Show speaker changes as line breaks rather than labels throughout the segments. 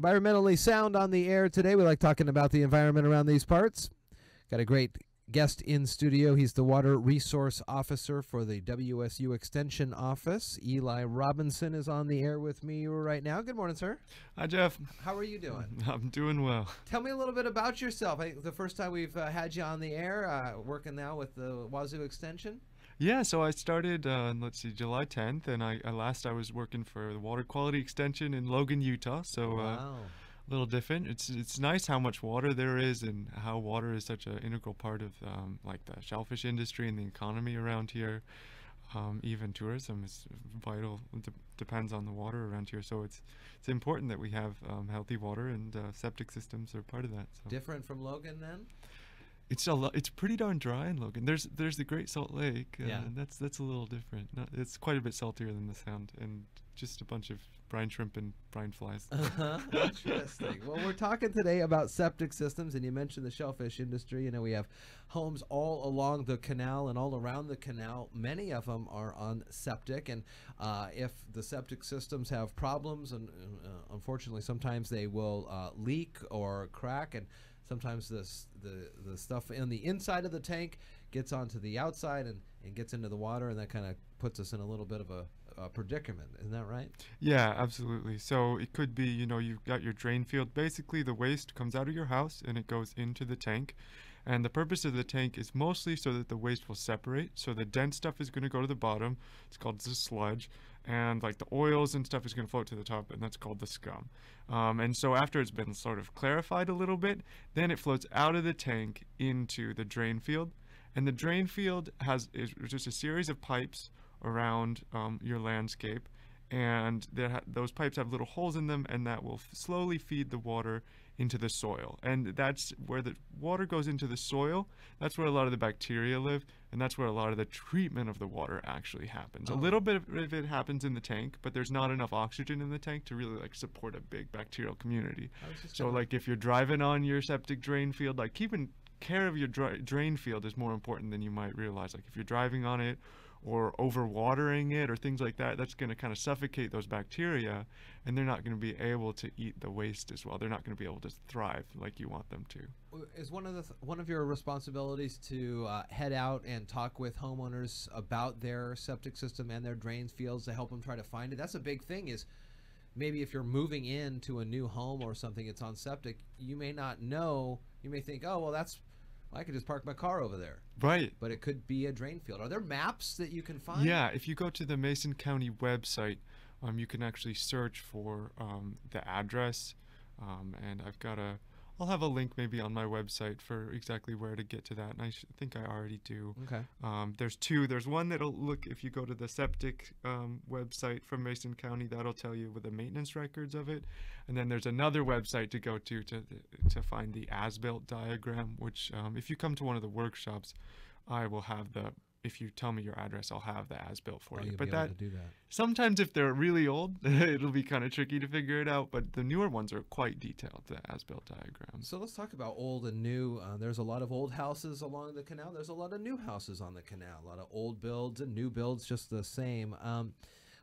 Environmentally sound on the air today. We like talking about the environment around these parts. Got a great guest in studio. He's the Water Resource Officer for the WSU Extension Office. Eli Robinson is on the air with me right now. Good morning, sir.
Hi, Jeff.
How are you doing?
I'm doing well.
Tell me a little bit about yourself. The first time we've had you on the air, working now with the Wazoo Extension.
Yeah, so I started, July 10th, and I was working for the Water Quality Extension in Logan, Utah. So
Wow.
a little different. It's nice how much water there is and how water is such an integral part of like the shellfish industry and the economy around here. Even tourism is vital. It depends on the water around here. So it's important that we have healthy water, and septic systems are part of that. So.
Different from Logan then?
It's pretty darn dry in Logan. There's the Great Salt Lake.
Yeah.
And that's a little different. It's quite a bit saltier than the Sound, and just a bunch of brine shrimp and brine flies.
Interesting. Well, we're talking today about septic systems, and you mentioned the shellfish industry. You know, we have homes all along the canal and all around the canal. Many of them are on septic, and if the septic systems have problems, and unfortunately sometimes they will leak or crack, and sometimes the stuff in the inside of the tank gets onto the outside and gets into the water, and that kind of puts us in a little bit of a predicament. Isn't that right?
Yeah, absolutely. So it could be, you've got your drain field. Basically, the waste comes out of your house and it goes into the tank. And the purpose of the tank is mostly so that the waste will separate. So the dense stuff is going to go to the bottom. It's called the sludge. And like the oils and stuff is going to float to the top, and that's called the scum. And so after it's been sort of clarified a little bit, then it floats out of the tank into the drain field. And the drain field is just a series of pipes around your landscape, and those pipes have little holes in them, and that will slowly feed the water into the soil. And that's where the water goes into the soil. That's where a lot of the bacteria live, and that's where a lot of the treatment of the water actually happens. A little bit of it happens in the tank, but there's not enough oxygen in the tank to really like support a big bacterial community. So like if you're driving on your septic drain field, like keeping care of your drain field is more important than you might realize. Like if you're driving on it or overwatering it or things like that, that's going to kind of suffocate those bacteria, and they're not going to be able to eat the waste as well. They're not going to be able to thrive like you want them to.
Is one of your responsibilities to head out and talk with homeowners about their septic system and their drain fields to help them try to find it? That's a big thing. Is maybe if you're moving into a new home or something, it's on septic, you may not know. You may think, oh, well, I could just park my car over there.
Right.
But it could be a drain field. Are there maps that you can find?
Yeah, if you go to the Mason County website, you can actually search for the address, and I'll have a link maybe on my website for exactly where to get to that, and I think I already do.
Okay.
There's two. There's one that'll look, if you go to the Septic website from Mason County, that'll tell you with the maintenance records of it, and then there's another website to go to find the as-built diagram, which if you come to one of the workshops, I will have if you tell me your address, I'll have the as-built for you.
But be able to do that.
Sometimes if they're really old, it'll be kind of tricky to figure it out, but the newer ones are quite detailed, the as-built diagram.
So let's talk about old and new. There's a lot of old houses along the canal. There's a lot of new houses on the canal. A lot of old builds and new builds just the same.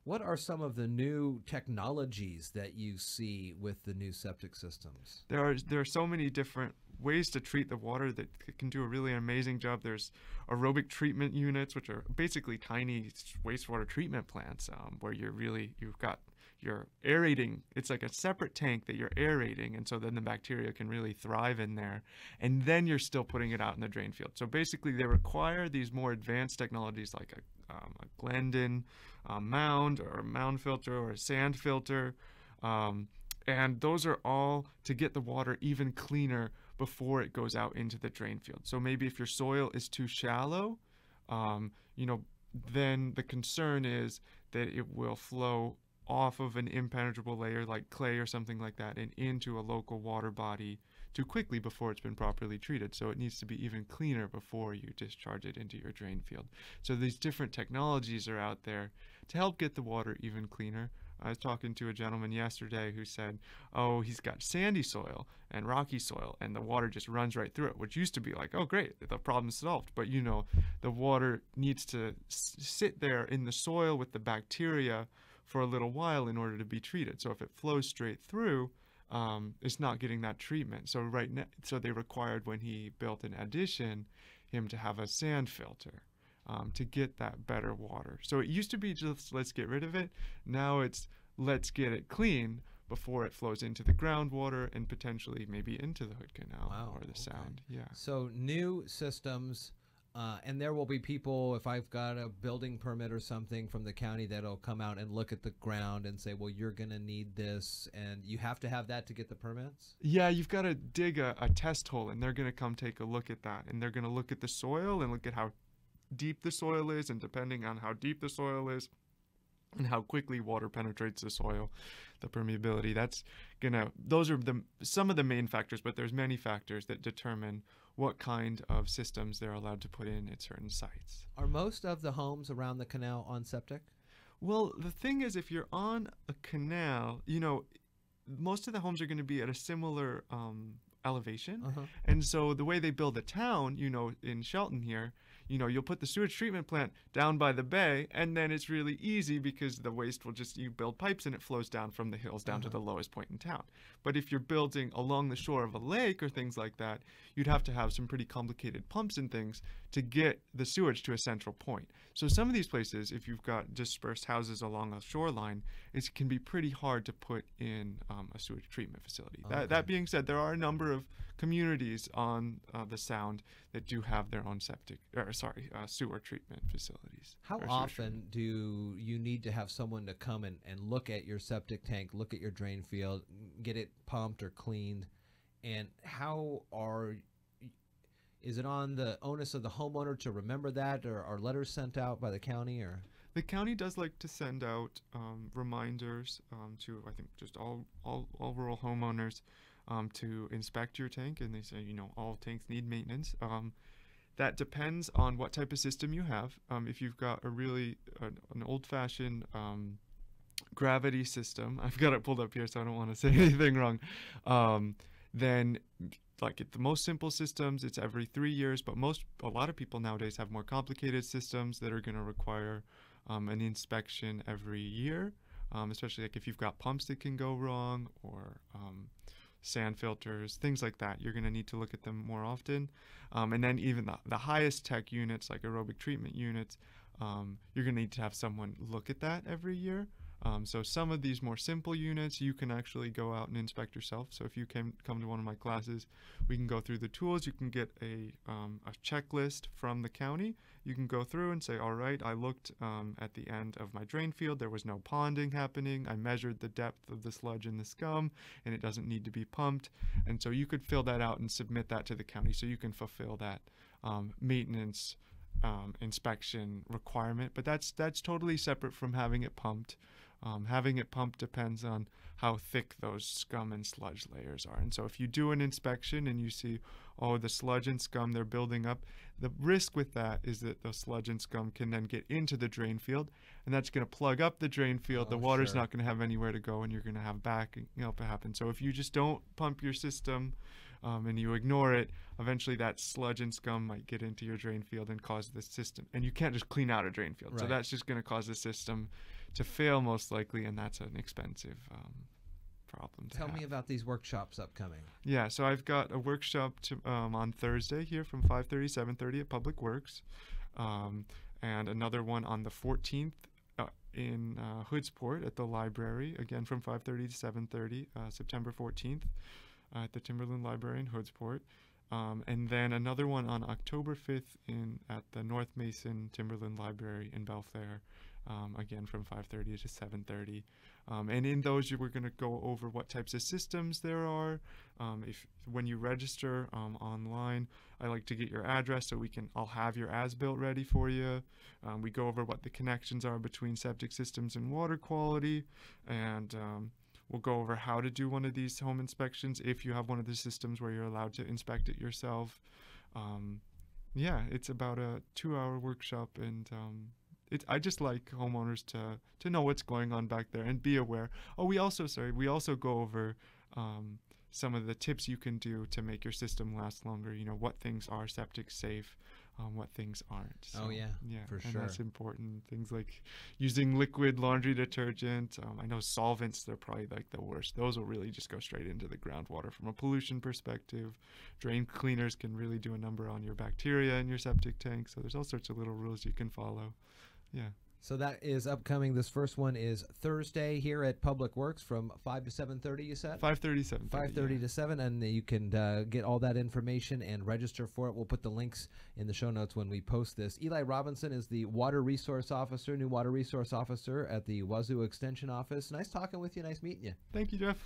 What are some of the new technologies that you see with the new septic systems?
There are so many different ways to treat the water that can do a really amazing job. There's aerobic treatment units, which are basically tiny wastewater treatment plants, where you're aerating. It's like a separate tank that you're aerating, and so then the bacteria can really thrive in there, and then you're still putting it out in the drain field. So basically they require these more advanced technologies like a Glendon mound or a mound filter or a sand filter, and those are all to get the water even cleaner before it goes out into the drain field. So maybe if your soil is too shallow, then the concern is that it will flow off of an impenetrable layer like clay or something like that and into a local water body too quickly before it's been properly treated. So it needs to be even cleaner before you discharge it into your drain field. So these different technologies are out there to help get the water even cleaner. I was talking to a gentleman yesterday who said, oh, he's got sandy soil and rocky soil, and the water just runs right through it, which used to be like, oh, great, the problem's solved. But, the water needs to sit there in the soil with the bacteria for a little while in order to be treated. So if it flows straight through, is not getting that treatment. So so they required, when he built an addition, him to have a sand filter to get that better water. So it used to be just let's get rid of it. Now it's let's get it clean before it flows into the groundwater and potentially maybe into the Hood Canal or the Sound. Yeah.
So new systems, and there will be people, if I've got a building permit or something from the county, that'll come out and look at the ground and say, well, you're going to need this, and you have to have that to get the permits?
Yeah, you've got to dig a test hole, and they're going to come take a look at that, and they're going to look at the soil and look at how deep the soil is, and depending on how deep the soil is and how quickly water penetrates the soil, the permeability, those are some of the main factors, but there's many factors that determine what kind of systems they're allowed to put in at certain sites.
Are most of the homes around the canal on septic?
Well, the thing is, if you're on a canal, most of the homes are going to be at a similar elevation. And so the way they build a town, in Shelton here, you'll put the sewage treatment plant down by the bay, and then it's really easy because the waste you build pipes and it flows down from the hills down to the lowest point in town. But if you're building along the shore of a lake or things like that, you'd have to have some pretty complicated pumps and things to get the sewage to a central point. So some of these places, if you've got dispersed houses along a shoreline, it can be pretty hard to put in a sewage treatment facility. That being said, there are a number of communities on the Sound that do have their own sewer treatment facilities.
How often do you need to have someone to come and look at your septic tank, look at your drain field, get it pumped or cleaned? And is it on the onus of the homeowner to remember that, or are letters sent out by the county? Or
the county does like to send out reminders to, I think, just all rural homeowners to inspect your tank, and they say, all tanks need maintenance. That depends on what type of system you have. If you've got an old-fashioned gravity system, I've got it pulled up here, so I don't want to say anything wrong. Then, like the most simple systems, it's every 3 years. But a lot of people nowadays have more complicated systems that are going to require an inspection every year, especially like if you've got pumps that can go wrong, or sand filters, things like that. You're going to need to look at them more often. And then even the highest tech units, like aerobic treatment units, you're going to need to have someone look at that every year. So some of these more simple units, you can actually go out and inspect yourself. So if you come to one of my classes, we can go through the tools. You can get a checklist from the county. You can go through and say, all right, I looked at the end of my drain field. There was no ponding happening. I measured the depth of the sludge and the scum, and it doesn't need to be pumped. And so you could fill that out and submit that to the county, so you can fulfill that maintenance inspection requirement. But that's totally separate from having it pumped. Having it pumped depends on how thick those scum and sludge layers are. And so if you do an inspection and you see, the sludge and scum, they're building up, the risk with that is that the sludge and scum can then get into the drain field, and that's going to plug up the drain field. The water's not going to have anywhere to go, and you're going to have backing up happen. So if you just don't pump your system and you ignore it, eventually that sludge and scum might get into your drain field and cause the system. And you can't just clean out a drain field. Right. So that's just going to cause the system to fail most likely, and that's an expensive problem to have.
Tell me about these workshops upcoming.
Yeah, so I've got a workshop on Thursday here from 5:30 to 7:30 at Public Works, and another one on the 14th in Hoodsport at the library, again from 5:30 to 7:30, September 14th at the Timberland Library in Hoodsport. And then another one on October 5th at the North Mason Timberland Library in Belfair, again from 5:30 to 7:30. And in those, we're going to go over what types of systems there are. When you register online, I like to get your address so I'll have your as-built ready for you. We go over what the connections are between septic systems and water quality, and we'll go over how to do one of these home inspections if you have one of the systems where you're allowed to inspect it yourself. It's about a 2-hour workshop, and I just like homeowners to know what's going on back there and be aware. We also go over some of the tips you can do to make your system last longer. What things are septic safe, what things aren't. So,
Oh, yeah, for
and
sure.
that's important. Things like using liquid laundry detergent. I know solvents, they're probably like the worst. Those will really just go straight into the groundwater from a pollution perspective. Drain cleaners can really do a number on your bacteria in your septic tank. So there's all sorts of little rules you can follow. Yeah.
So that is upcoming. This first one is Thursday here at Public Works from 5 to 7:30, you said?
5:30, 7:30.
5:30 to 7, and you can get all that information and register for it. We'll put the links in the show notes when we post this. Eli Robinson is the Water Resource Officer, new Water Resource Officer at the WSU Extension Office. Nice talking with you. Nice meeting you.
Thank you, Jeff.